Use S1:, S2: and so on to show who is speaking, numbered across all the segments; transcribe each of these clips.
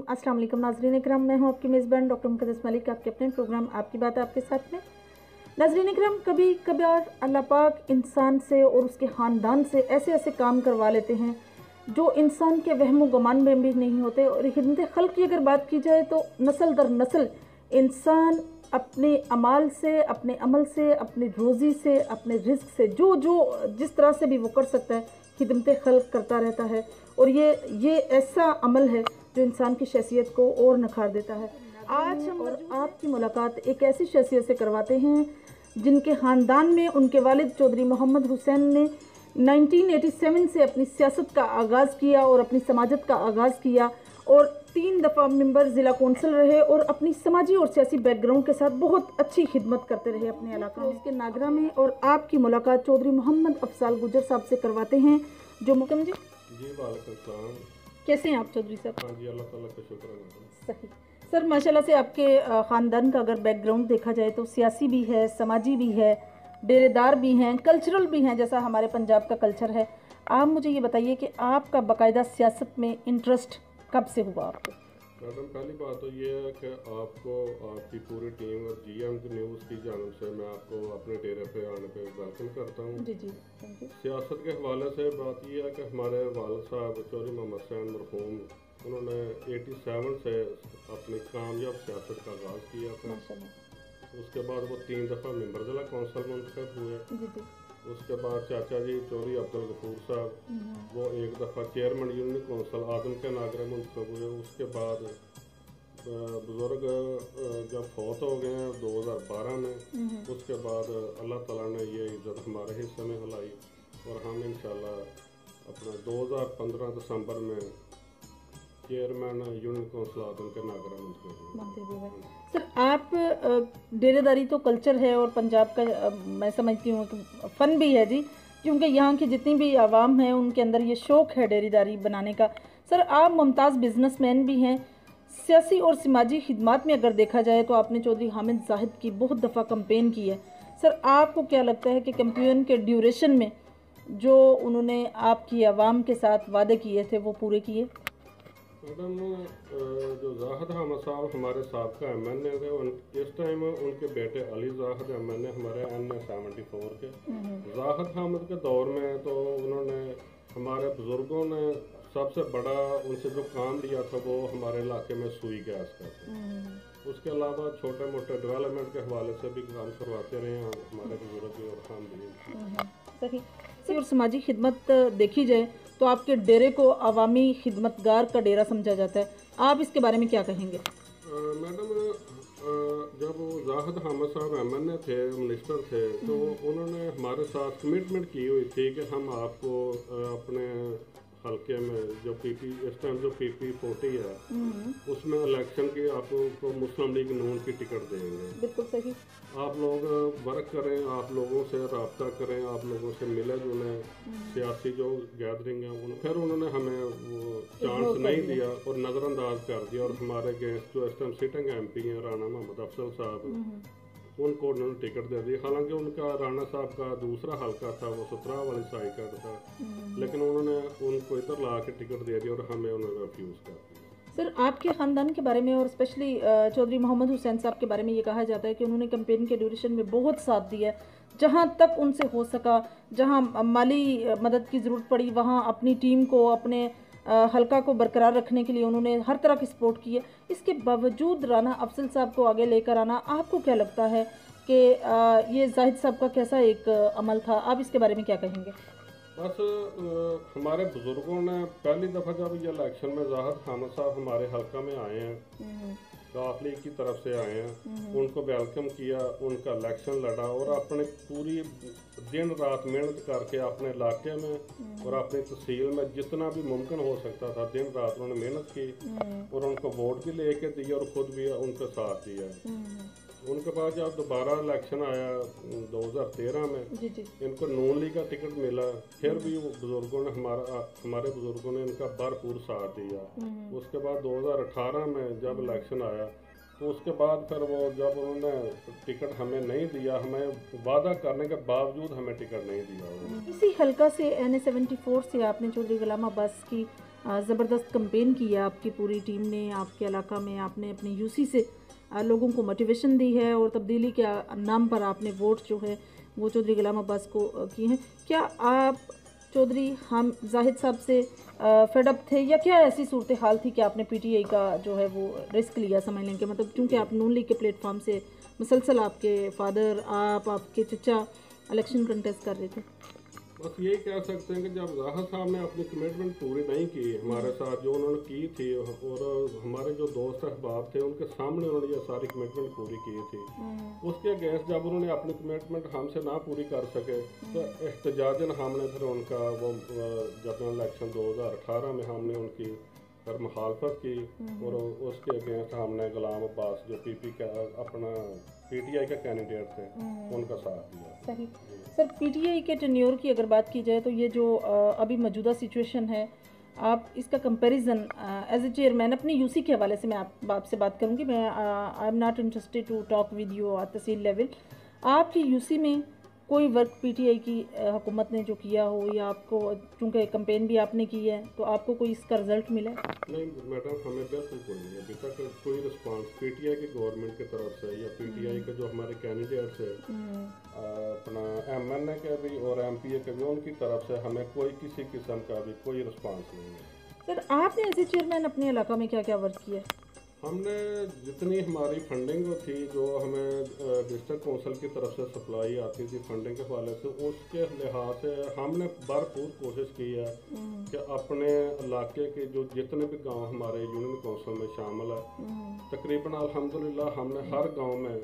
S1: अस्सलाम वालेकुम नाज़रीन इकराम, मैं हूं आपकी मेज़बान डॉक्टर मुक़द्दस मलिक, आपके अपने प्रोग्राम आपकी बात आपके साथ में। नाज़रीन इकराम, कभी कभार अल्लाह पाक इंसान से और उसके ख़ानदान से ऐसे ऐसे काम करवा लेते हैं जो इंसान के वहम गुमान में भी नहीं होते। और खिदमत खल्क़ की अगर बात की जाए तो नस्ल दर नस्ल इंसान अपने अमाल से, अपने अमल से, अपने रोज़ी से, अपने रिज़्क़ से जो जो जिस तरह से भी वो कर सकता है खिदमत खल्क़ करता रहता है। और ये ऐसा अमल है जो इंसान की शख्सियत को और निखार देता है। आज हम और आपकी मुलाकात एक ऐसी शख्सियत से करवाते हैं जिनके ख़ानदान में उनके वालिद चौधरी मोहम्मद हुसैन ने 1987 से अपनी सियासत का आगाज़ किया और अपनी समाजत का आगाज़ किया और 3 दफ़ा मेंबर ज़िला कौंसिल रहे और अपनी समाजी और सियासी बैकग्राउंड के साथ बहुत अच्छी खिदमत करते रहे अपने इलाका में, उसके नागरा में। और आपकी मुलाकात चौधरी मोहम्मद अफसाल गुजर साहब से करवाते हैं जो मुकम जी।
S2: वालेकुम सलाम।
S1: कैसे हैं आप चौधरी साहब?
S2: हाँ जी, अल्लाह ताला का शुक्र है।
S1: सही सर, माशाल्लाह से आपके ख़ानदान का अगर बैकग्राउंड देखा जाए तो सियासी भी है, समाजी भी है, डेरेदार भी हैं, कल्चरल भी हैं, जैसा हमारे पंजाब का कल्चर है। आप मुझे ये बताइए कि आपका बाकायदा सियासत में इंटरेस्ट कब से हुआ आपको?
S2: मैडम, पहली बात तो ये है कि आपको आपकी पूरी टीम और GM न्यूज़ की जानब से मैं आपको अपने डेरे पे आने पे वेलकम करता हूँ।
S1: जी जी, थैंक यू।
S2: सियासत के हवाले से बात यह है कि हमारे वालिद साहब चौधरी मोहम्मद हुसैन मरहूम, उन्होंने 87 से अपनी कामयाब सियासत का आगाज़ किया था। उसके बाद वो 3 दफ़ा मेंबर ज़िला कौंसिल मुंतखब हुए।
S1: जी जी।
S2: उसके बाद चाचा जी चौधरी अब्दुल गफूर साहब, वो 1 दफ़ा चेयरमैन यूनियन कौंसिल आदम के नागरा मुंतखब हुए। उसके बाद बुज़ुर्ग जब फौत हो गए हैं 2012 में, उसके बाद अल्लाह ताला ने ये इज़्ज़त हमारे हिस्से में लाई और हम इंशाल्लाह अपना 2015 दिसंबर में चेयरमैन यूनियन कौंसिल आदम के नागरा मुंतखब हुए।
S1: सर, आप डेरेदारी तो कल्चर है और पंजाब का मैं समझती हूँ कि फ़न भी है जी, क्योंकि यहाँ की जितनी भी आवाम है उनके अंदर ये शौक़ है डेरेदारी बनाने का। सर, आप मुमताज़ बिजनेसमैन भी हैं। सियासी और समाजी खिदमात में अगर देखा जाए तो आपने चौधरी हामिद जाहिद की बहुत दफ़ा कंपेन की है। सर, आपको क्या लगता है कि कंपेन के ड्यूरेशन में जो उन्होंने आपकी आवाम के साथ वादे किए थे वो पूरे किए?
S2: मैडम, जो जाहिद अहमद साहब हमारे साबका MNA थे, इस टाइम उनके बेटे अली जाहिद MNA हमारे NA-74 के। जाहिद अहमद के दौर में तो उन्होंने हमारे बुज़ुर्गों ने सबसे बड़ा उनसे जो काम लिया था वो हमारे इलाके में सुई गैस का था। उसके अलावा छोटे मोटे डेवलपमेंट के हवाले से भी काम करवाते रहे हैं हमारे बुजुर्ग और हम भी।
S1: सही। और समाजी खिदमत देखी जाए तो आपके डेरे को अवामी खिदमतगार का डेरा समझा जाता है, आप इसके बारे में क्या कहेंगे?
S2: मैडम, जब जाहिद अहमद साहब MNA थे, मिनिस्टर थे, तो उन्होंने हमारे साथ कमिटमेंट की हुई थी कि हम आपको अपने हल्के में जो इस टाइम जो PP 40 है उसमें इलेक्शन की आपको मुस्लिम लीग नून की टिकट देंगे।
S1: बिल्कुल सही।
S2: आप लोग वर्क करें, आप लोगों से रब्ता करें, आप लोगों से मिले जुले, सियासी जो गैदरिंग है फिर उन्होंने हमें वो चांस नहीं दिया और नज़रअंदाज कर दिया। और हमारे अगेंस्ट जो इस टाइम सिटिंग MP हैं राना मोहम्मद अफसल साहब, उनको उन्होंने टिकट दे दी। हालांकि उनका राना साहब का दूसरा हल्का था, वो 17 वाली साइड था, लेकिन उन्होंने उनको इधर ला के टिकट दे दी और हमें उन्होंने रिफ्यूज़ कर दिया।
S1: सर, आपके ख़ानदान के बारे में और स्पेशली चौधरी मोहम्मद हुसैन साहब के बारे में ये कहा जाता है कि उन्होंने कैंपेन के ड्यूरेशन में बहुत साथ दिया, जहाँ तक उनसे हो सका, जहाँ माली मदद की ज़रूरत पड़ी वहाँ अपनी टीम को, अपने हल्का को बरकरार रखने के लिए उन्होंने हर तरह की सपोर्ट की है। इसके बावजूद राना अफसल साहब को आगे लेकर आना, आपको क्या लगता है कि ये जाहिद साहब का कैसा एक अमल था? आप इसके बारे में क्या कहेंगे?
S2: बस हमारे बुजुर्गों ने पहली दफ़ा जब ये इलेक्शन में जाहिद अहमद साहब हमारे हल्का में आए हैं, दाखिली की तरफ से आए हैं, उनको वेलकम किया, उनका इलेक्शन लड़ा और अपने पूरी दिन रात मेहनत करके अपने इलाके में और अपनी तहसील में जितना भी मुमकिन हो सकता था दिन रात उन्होंने मेहनत की और उनको वोट भी लेके दिया और ख़ुद भी उनका साथ दिया। उनके बाद जब दोबारा इलेक्शन आया 2013 में, इनको नून लीग का टिकट मिला, फिर भी बुजुर्गों ने हमारे बुजुर्गों ने इनका भरपूर साथ दिया। उसके बाद 2018 में जब इलेक्शन आया तो उसके बाद फिर वो जब उन्होंने टिकट हमें नहीं दिया, हमें वादा करने के बावजूद हमें टिकट नहीं दिया।
S1: इसी हल्का से NA-74 से आपने चौधरी गुलाम अब्बास की ज़बरदस्त कैंपेन किया आपकी पूरी टीम ने, आपके इलाका में आपने अपने यूसी से लोगों को मोटिवेशन दी है और तब्दीली के नाम पर आपने वोट जो है वो चौधरी गुलाम अब्बास को किए हैं। क्या आप चौधरी हम जाहिद साहब से फेडअप थे या क्या ऐसी सूरत हाल थी कि आपने पीटीआई का जो है वो रिस्क लिया, समझ लें कि मतलब चूँकि आप नून लीग के प्लेटफॉर्म से मुसलसल आपके फादर आपके चचा इलेक्शन कंटेस्ट कर रहे थे?
S2: बस यही कह सकते हैं कि जब जाहिद साहब ने अपनी कमिटमेंट पूरी नहीं की हमारे साथ जो उन्होंने की थी, और हमारे जो दोस्त अहबाब थे उनके सामने उन्होंने ये सारी कमिटमेंट पूरी की थी, उसके अगेंस्ट जब उन्होंने अपनी कमिटमेंट हमसे ना पूरी कर सके तो एहतजाजन हमने फिर उनका वो जनरल इलेक्शन 2018 में हमने उनकी फिर मुखालफत की और उसके अगेंस्ट हमने गुलाम अब्बास जो पीपी का अपना पीटीआई का कैंडिडेट थे उनका साथ दिया।
S1: सही सर, पीटीआई के टेन्योर की अगर बात की जाए तो ये जो अभी मौजूदा सिचुएशन है, आप इसका कंपैरिजन एज ए चेयरमैन अपनी यूसी के हवाले से मैं आपसे बात करूंगी। मैं I am not interested to talk with you at tehsil level. आपकी यूसी में कोई वर्क पीटीआई की हुकूमत ने जो किया हो या आपको, चूँकि कैंपेन भी आपने की है, तो आपको कोई इसका रिजल्ट मिला?
S2: नहीं मैडम, हमें बिल्कुल कोई नहीं, अभी तक कोई रिस्पांस पीटीआई की गवर्नमेंट की तरफ से या पीटीआई के जो हमारे कैंडिडेट्स है अपना एमएनए के भी और एमपीए के भी, उनकी तरफ से हमें कोई किसी किस्म का भी कोई रिस्पांस नहीं है।
S1: सर, आपने एज ए चेयरमैन अपने इलाका में क्या क्या वर्क किया?
S2: हमने जितनी हमारी फंडिंग थी, जो हमें डिस्ट्रिक्ट काउंसिल की तरफ से सप्लाई आती थी फंडिंग के हवाले से, उसके लिहाज से हमने भरपूर कोशिश की है कि अपने इलाके के जो जितने भी गांव हमारे यूनियन काउंसिल में शामिल है, तकरीबन अल्हम्दुलिल्लाह हमने हर गांव में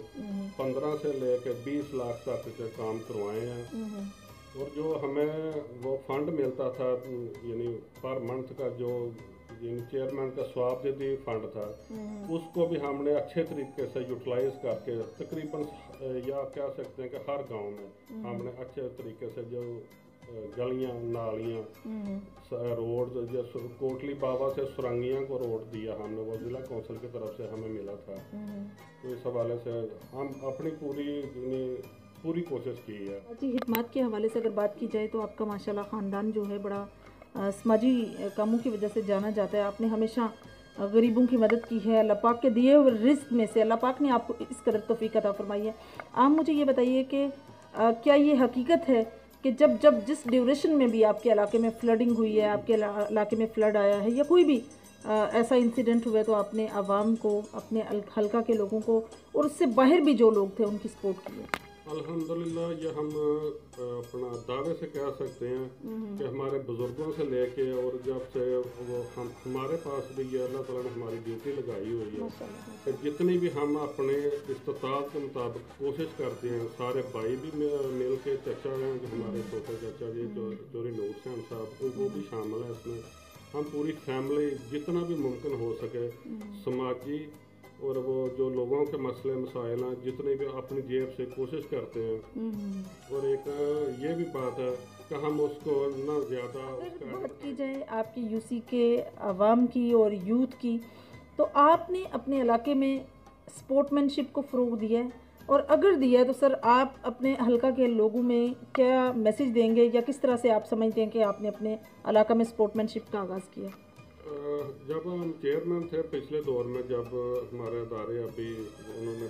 S2: 15 से लेकर 20 लाख तक के काम करवाए हैं। और जो हमें वो फंड मिलता था यानी पर मंथ का जो चेयरमैन का स्वाबदेही फंड था, उसको भी हमने अच्छे तरीके से यूटिलाइज करके तकरीबन या कह सकते हैं कि हर गांव में हमने अच्छे तरीके से जो गलियां नालियां रोड जैसे कोटली बाबा से सुरंगियां को रोड दिया हमने, वो जिला काउंसिल की तरफ से हमें मिला था। तो इस हवाले से हम अपनी पूरी कोशिश की है।
S1: जी, हिकमत के हवाले से अगर बात की जाए तो आपका माशाल्लाह ख़ानदान जो है बड़ा समाजी कामों की वजह से जाना जाता है। आपने हमेशा गरीबों की मदद की है। अल्लाह पाक के दिए हुए रिस्क में से अल्लाह पाक ने आपको इस कदर तौफीक अता फरमाई है। आप मुझे ये बताइए कि क्या ये हकीकत है कि जब जिस ड्यूरेशन में भी आपके इलाके में फ्लडिंग हुई है, आपके इलाके में फ्लड आया है या कोई भी ऐसा इंसिडेंट हुआ, तो आपने आवाम को, अपने हल्का के लोगों को और उससे बाहर भी जो लोग थे उनकी सपोर्ट की है?
S2: अल्हम्दुलिल्लाह, ये हम अपना दावे से कह सकते हैं कि हमारे बुजुर्गों से लेके और जब से वो हमारे पास भी ये अल्लाह ताला ने हमारी ड्यूटी लगाई हुई है कि जितनी भी हम अपने इस्ताद के मुताबिक कोशिश करते हैं, सारे भाई भी मिल के, चचा हैं जो हमारे छोटे चचा जी चौधरी नूर हुसैन साहब, वो भी शामिल है इसमें। हम पूरी फैमिली जितना भी मुमकिन हो सके समाजी और वो जो लोगों के मसले मसाइल हैं जितने भी अपनी जेब से कोशिश करते हैं। और एक ये भी बात है कि हम उसको ना ज़्यादा
S1: बात की जाए आपकी यूसी के आवाम की और यूथ की, तो आपने अपने इलाके में स्पोर्ट्समैनशिप को फ़रोग दिया है, और अगर दिया है तो सर आप अपने हल्का के लोगों में क्या मैसेज देंगे या किस तरह से आप समझते हैं कि आपने अपने इलाका में स्पोर्ट्समैनशिप का आगाज़ किया?
S2: जब हम चेयरमैन थे पिछले दौर में, जब हमारे अदारे अभी उन्होंने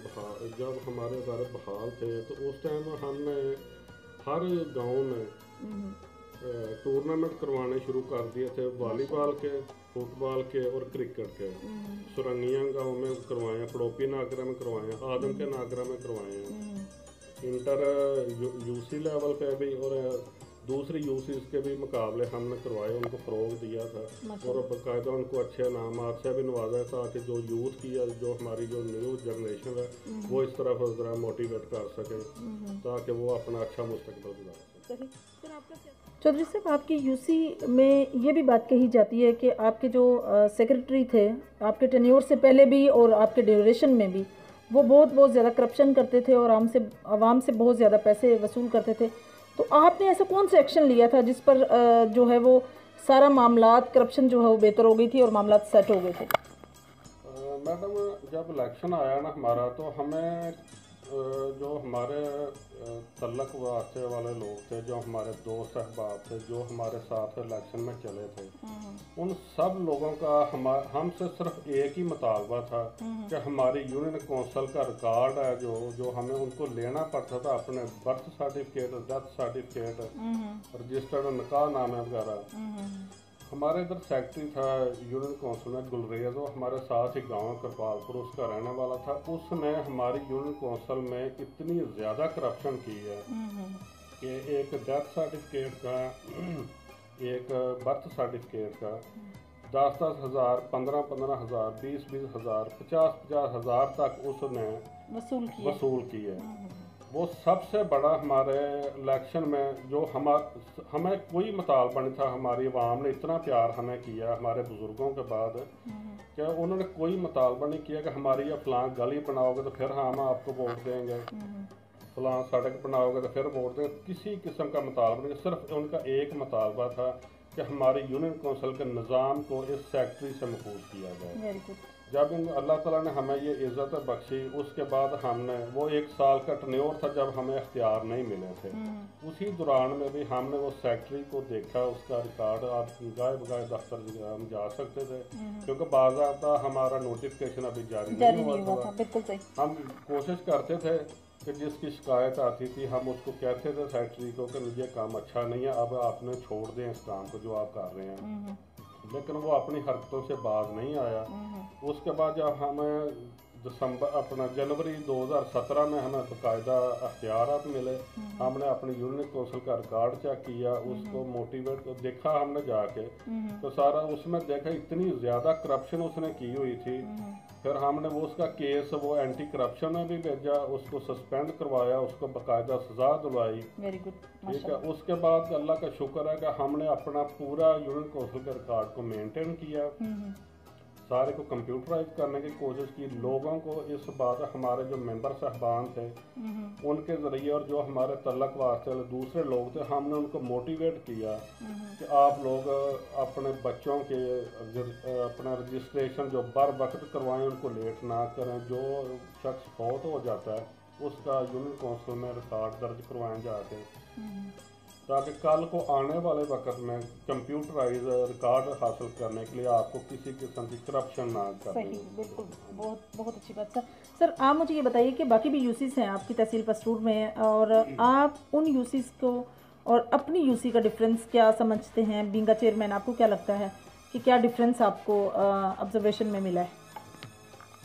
S2: जब हमारे अदारे बहाल थे, तो उस टाइम हमने हर गांव में टूर्नामेंट करवाने शुरू कर दिए थे, वॉलीबॉल के, फुटबॉल के और क्रिकेट के। सुरंगियां गांव में करवाए, पड़ोपी नागरा में करवाए, आदम के नागरा में करवाए, इंटर यूसी लेवल पे भी और दूसरी यूसीज के भी मुकाबले हमने करवाए, उनको फ़रोग दिया था और बाकायदा उनको अच्छे इनामात से भी नवाजा था कि जो यूथ की है, जो हमारी जो न्यू जनरेशन है, वो इस तरफ ज़रा मोटिवेट कर सके ताकि वो अपना अच्छा मुस्तकबिल गुजार सके।
S1: चौधरी साहब, आपकी यूसी में ये भी बात कही जाती है कि आपके जो सेक्रेटरी थे आपके टेन्योर से पहले भी और आपके ड्यूरेशन में भी, वो बहुत ज़्यादा करप्शन करते थे और आवाम से बहुत ज़्यादा पैसे वसूल करते थे। तो आपने ऐसा कौन सा एक्शन लिया था जिस पर जो है वो सारा मामलात करप्शन जो है वो बेहतर हो गई थी और मामलात सेट हो गए थे?
S2: मैडम, जब इलेक्शन आया ना हमारा, तो हमें जो हमारे तल्लक वास्ते वाले लोग थे, जो हमारे दोस्त अहबाब थे, जो हमारे साथ इलेक्शन में चले थे, उन सब लोगों का हमसे सिर्फ एक ही मुतालबा था कि हमारी यूनियन कौंसिल का रिकॉर्ड है जो हमें उनको लेना पड़ता था, अपने birth certificate, death certificate, registered निकाह नामे वगैरह। हमारे इधर सेक्रेटरी था यूनियन कौंसिल में गुलरेज, वो हमारे साथ ही गांव करपालपुर उसका रहने वाला था। उसने हमारी यूनियन कौंसिल में इतनी ज़्यादा करप्शन की है कि एक डेथ सर्टिफिकेट का, एक बर्थ सर्टिफिकेट का 10-10 हज़ार, 15-15 हज़ार, 20-20 हज़ार, 50-50 हज़ार तक उसने वसूल किए। वो सबसे बड़ा हमारे इलेक्शन में जो हमें कोई मुतालबा नहीं था, हमारी आवाम ने इतना प्यार हमें किया हमारे बुज़ुर्गों के बाद कि उन्होंने कोई मुतालबा नहीं किया कि हमारी ये फ़लाँ गली बनाओगे तो फिर हम आपको वोट देंगे, फ़लाँ सड़क बनाओगे तो फिर वोट देंगे। किसी किस्म का मुतालबा नहीं, सिर्फ उनका एक मुतालबा था कि हमारी यूनियन कौंसिल के निज़ाम को इस सेक्रेटरी से महफूज किया जाए। जब अल्लाह ताला ने हमें ये इज़्ज़त बख्शी, उसके बाद हमने वो 1 साल का टर्न्योर था जब हमें इख्तियार नहीं मिले थे, उसी दौरान में भी हमने वो सेक्रेटरी को देखा, उसका रिकॉर्ड आप गाय बगाए दफ्तर हम जा सकते थे, क्योंकि बाज़ाब्ता हमारा नोटिफिकेशन अभी जारी नहीं हुआ था।
S1: बिल्कुल सही।
S2: हम कोशिश करते थे कि जिसकी शिकायत आती थी हम उसको कहते थे सेक्रेटरी को कि ये काम अच्छा नहीं है, अब आपने छोड़ दें इस काम को जो आप कर रहे हैं, लेकिन वो अपनी हरकतों से बाज नहीं आया। उसके बाद जब हमें जनवरी 2017 में हमें बाकायदा अख्तियारात मिले, हमने अपनी यूनियन कौंसिल का रिकॉर्ड चेक किया, उसको मोटिवेट देखा हमने जाके, तो सारा उसमें देखा इतनी ज़्यादा करप्शन उसने की हुई थी। फिर हमने वो उसका केस वो एंटी करप्शन में भी भेजा, उसको सस्पेंड करवाया, उसको बाकायदा सज़ा दिलवाई।
S1: वेरी गुड,
S2: ठीक है। उसके बाद अल्लाह का शुक्र है कि हमने अपना पूरा यूनियन कौंसिल के रिकॉर्ड को मेंटेन किया, सारे को कंप्यूटराइज करने की कोशिश की। लोगों को इस बात, हमारे जो मेंबर साहबान थे उनके ज़रिए और जो हमारे तल्लक वास्ते वाले दूसरे लोग थे, हमने उनको मोटिवेट किया कि आप लोग अपने बच्चों के अपना रजिस्ट्रेशन जो बर वक्त करवाएं, उनको लेट ना करें। जो शख्स फौत हो जाता है उसका यूनियन कौंसिल में रिकॉर्ड दर्ज करवाएं जाके, ताकि कल को आने वाले वक्त में कंप्यूटराइज रिकॉर्ड हासिल करने के लिए आपको किसी किस्म की करप्शन ना करनी।
S1: सही, बिल्कुल, बहुत बहुत अच्छी बात। सर आप मुझे ये बताइए कि बाकी भी यूसीस हैं आपकी तहसील पसरूर में, और आप उन यूसीस को और अपनी यूसी का डिफरेंस क्या समझते हैं? बीइंग अ चेयरमैन आपको क्या लगता है कि क्या डिफरेंस आपको ऑब्जर्वेशन में मिला है?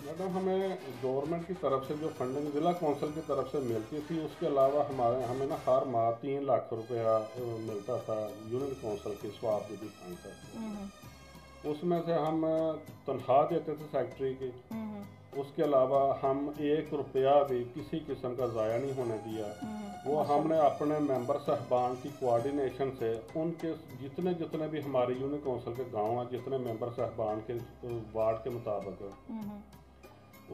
S2: मैडम, हमें गवर्नमेंट की तरफ से जो फंडिंग ज़िला कौंसिल की तरफ से मिलती थी, उसके अलावा हमें ना हर माह 3 लाख रुपया मिलता था यूनियन कौंसिल के स्वाबदेही फंड से। उसमें से हम तनख्वाह देते थे सेक्रेटरी की, उसके अलावा हम 1 रुपया भी किसी किस्म का ज़ाया नहीं होने दिया। वो हमने अपने मेंबर साहबान की कोऑर्डिनेशन से उनके जितने भी हमारे यूनियन कौंसिल के गाँव हैं, जितने मेंबर साहबान के वार्ड के मुताबिक,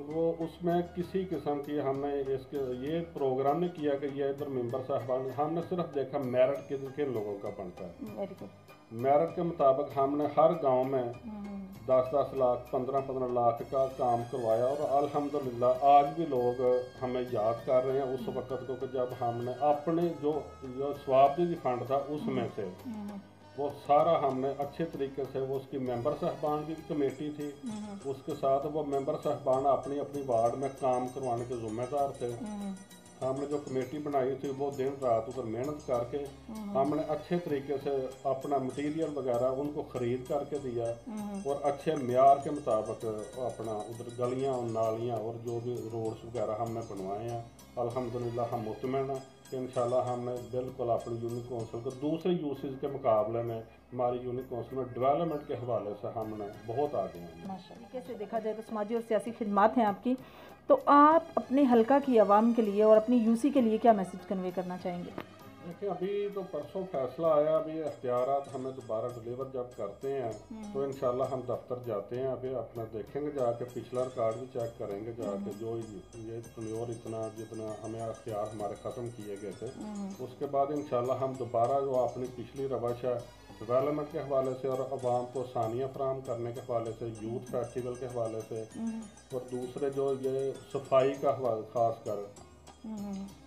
S2: वो उसमें किसी किस्म की हमने ये प्रोग्राम नहीं किया कि ये इधर मेंबर साहबान, हमने सिर्फ देखा मेरिट किन लोगों का बनता है। मेरिट के मुताबिक हमने हर गांव में 10-10 लाख 15-15 लाख का काम करवाया, और अल्हम्दुलिल्लाह आज भी लोग हमें याद कर रहे हैं उस वक़्त को कि जब हमने अपने जो स्वाबदेही फंड था उसमें से वो सारा हमने अच्छे तरीके से, वो उसकी मेंबर साहबान की कमेटी थी, उसके साथ वो मेंबर साहबान अपनी अपनी वार्ड में काम करवाने के ज़िम्मेदार थे। हमने जो कमेटी बनाई थी वो दिन रात उधर मेहनत करके हमने अच्छे तरीके से अपना मटीरियल वगैरह उनको ख़रीद करके दिया, और अच्छे म्यार के मुताबिक अपना उधर गलियाँ और नालियाँ और जो भी रोड्स वगैरह हमने बनवाए हैं। अल्हम्दुलिल्लाह हम मुतमईन हैं कि इंशाल्लाह हमने बिल्कुल अपनी यूनियन कौंसिल को दूसरे यूसीज के मुकाबले में हमारी यूनियन कौंसिल में डेवलपमेंट के हवाले से हमने बहुत आगे हैं।
S1: माशाअल्लाह। कैसे देखा जाए तो समाजी और सियासी खिदमात हैं आपकी, तो आप अपने हल्का की आवाम के लिए और अपनी यूसी के लिए क्या मैसेज कन्वे करना चाहेंगे?
S2: देखिए, अभी तो परसों फैसला आया, अभी इख्तियारात हमें दोबारा डिलीवर जब करते हैं तो इंशाल्लाह हम दफ्तर जाते हैं, अभी अपना देखेंगे जाके, पिछला रिकॉर्ड भी चेक करेंगे जाके, जो ये टर्न्योर जितना हमें इख्तियार हमारे ख़त्म किए गए थे, उसके बाद इंशाल्लाह हम दोबारा जो अपनी पिछली रवश है डेवलपमेंट के हवाले से और आवाम को आसानियाँ फराहम करने के हवाले से, यूथ फेस्टिवल के हवाले से, और दूसरे जो ये सफाई का हवाला ख़ास कर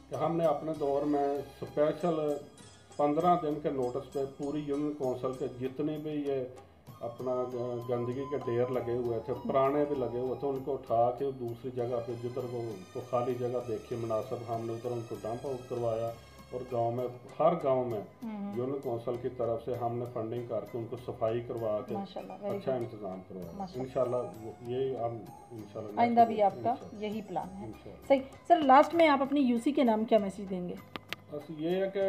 S2: कि हमने अपने दौर में स्पेशल 15 दिन के नोटिस पे पूरी यूनियन कौंसिल के जितने भी ये अपना गंदगी के ढेर लगे हुए थे, पुराने भी लगे हुए थे, उनको उठा के दूसरी जगह पे जिधर वो तो खाली जगह देखी मुनासिब, हमने उधर उनको डंप आउट करवाया। और गांव में, हर गांव में यूनियन कौंसिल की तरफ से हमने फंडिंग करके उनको सफाई करवा के अच्छा इंतजाम करवाया। इंशाल्लाह ये हम इंशाल्लाह
S1: आइंदा भी आपका यही प्लान है। सही सर, लास्ट में आप अपनी यूसी के नाम क्या मैसेज देंगे?
S2: बस ये है कि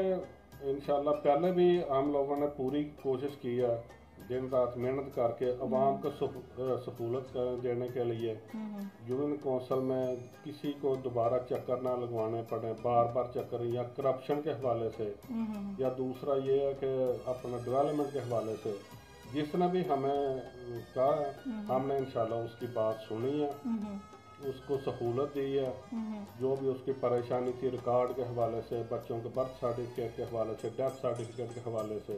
S2: इंशाल्लाह पहले भी हम लोगों ने पूरी कोशिश की है, दिन रात मेहनत करके अवाम को सहूलत देने के लिए यूनियन कौंसिल में किसी को दोबारा चक्कर ना लगवाने पड़े, बार बार चक्कर, या करप्शन के हवाले से, या दूसरा ये है कि अपना डेवलपमेंट के हवाले से जिसने भी हमें कहा, हमने इंशाल्लाह उसकी बात सुनी है, उसको सहूलत दी है। जो भी उसकी परेशानी थी रिकॉर्ड के हवाले से, बच्चों के बर्थ सर्टिफिकेट के हवाले से, डेथ सर्टिफिकेट के हवाले से,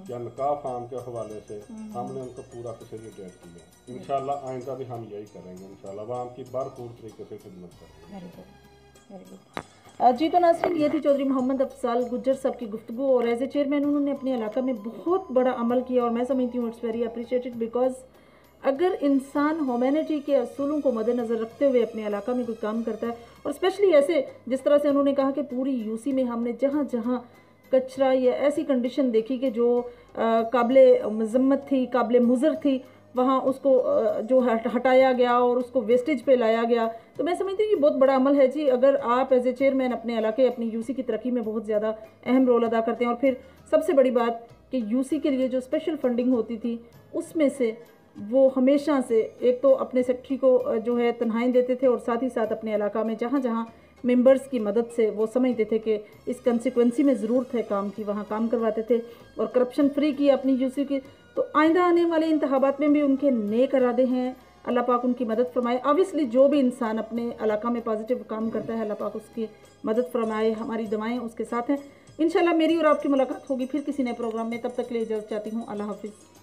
S2: या निकाह फार्म के हवाले से, हमने उनको पूरा फैसिलिटेट किया। इंशाल्लाह आइंदा भी हम यही करेंगे। इंशाल्लाह आवाम की भरपूर तरीके से खिदमत करेंगे।
S1: Very good, very good. जी तो नाज़रीन, ये थी चौधरी मोहम्मद अफजाल गुज्जर साहब की गुफ्तगू, और एज ए चेयरमैन उन्होंने अपने इलाका में बहुत बड़ा अमल किया, और मैं समझती हूँ इट्स वेरी अप्रिशिएटेड, बिकॉज अगर इंसान ह्यूमैनिटी के असूलों को मद्देनज़र रखते हुए अपने इलाका में कोई काम करता है, और स्पेशली ऐसे जिस तरह से उन्होंने कहा कि पूरी यूसी में हमने जहाँ जहाँ कचरा या ऐसी कंडीशन देखी कि जो काबिले मजम्मत थी, काबिले मुज़र थी, वहाँ उसको जो हटाया गया और उसको वेस्टेज पे लाया गया। तो मैं समझती हूँ कि बहुत बड़ा अमल है जी। अगर आप एज ए चेयरमैन अपने इलाके, अपनी यूसी की तरक्की में बहुत ज़्यादा अहम रोल अदा करते हैं, और फिर सबसे बड़ी बात कि यूसी के लिए जो स्पेशल फंडिंग होती थी उसमें से वो हमेशा से एक तो अपने सेक्रेटरी को जो है तनख्वाहें देते थे, और साथ ही साथ अपने इलाका में जहाँ जहाँ मेंबर्स की मदद से वो समझते थे कि इस कंसिक्वेंसी में ज़रूरत है काम की, वहाँ काम करवाते थे, और करप्शन फ्री की अपनी यूसी की। तो आइंदा आने वाले इंतखाबात में भी उनके नेक इरादे हैं, अल्लाह पाक उनकी मदद फरमाए। ऑब्वियसली जो भी इंसान अपने इलाका में पॉजिटिव काम करता है, अल्लाह पाक उसकी मदद फरमाए, हमारी दुआएं उसके साथ हैं। इंशाल्लाह मेरी और आपकी मुलाकात होगी फिर किसी नए प्रोग्राम में, तब तक के लिए इजाज़त चाहती हूँ। अल्लाह हाफिज़।